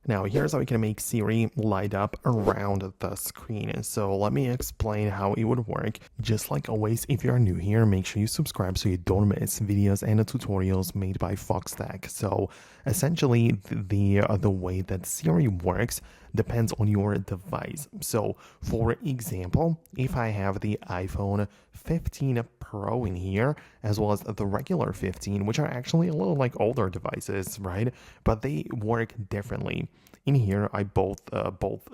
Now here's how we can make Siri light up around the screen. So let me explain how it would work. Just like always, if you're new here, make sure you subscribe so you don't miss videos and tutorials made by Foxtecc. So essentially the way that Siri works depends on your device. So for example, if I have the iPhone 15 Pro in here, as well as the regular 15, which are actually a little like older devices, right? But they work differently. In here, I both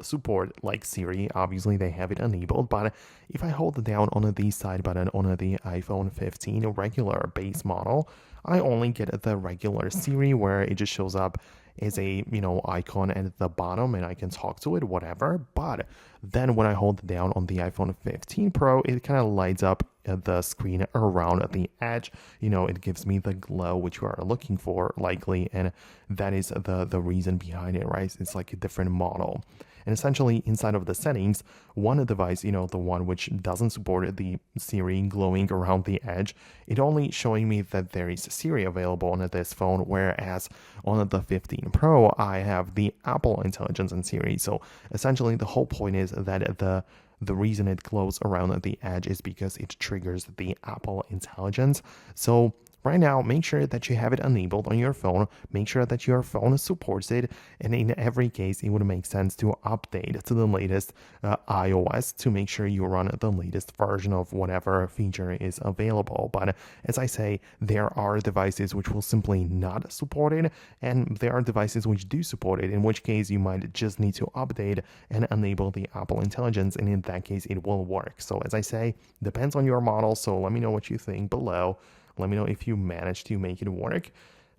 support like Siri. Obviously, they have it enabled, but if I hold down on the side button on the iPhone 15 regular base model, I only get the regular Siri where it just shows up as a icon at the bottom and I can talk to it, whatever. But then when I hold down on the iPhone 15 Pro, it kind of lights up the screen around the edge. It gives me the glow which you are looking for likely, and that is the reason behind it, right? It's like a different model. And essentially inside of the settings, one device, the one which doesn't support the Siri glowing around the edge, it only showing me that there is Siri available on this phone, whereas on the 15 Pro, I have the Apple Intelligence and Siri. So essentially the whole point is that the reason it glows around the edge is because it triggers the Apple Intelligence. So right now, make sure that you have it enabled on your phone. Make sure that your phone supports it. And in every case, it would make sense to update to the latest iOS to make sure you run the latest version of whatever feature is available. But as I say, there are devices which will simply not support it, and there are devices which do support it, in which case you might just need to update and enable the Apple Intelligence, and in that case, it will work. So as I say, depends on your model. So let me know what you think below. Let me know if you managed to make it work.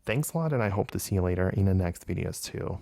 Thanks a lot, and I hope to see you later in the next videos too.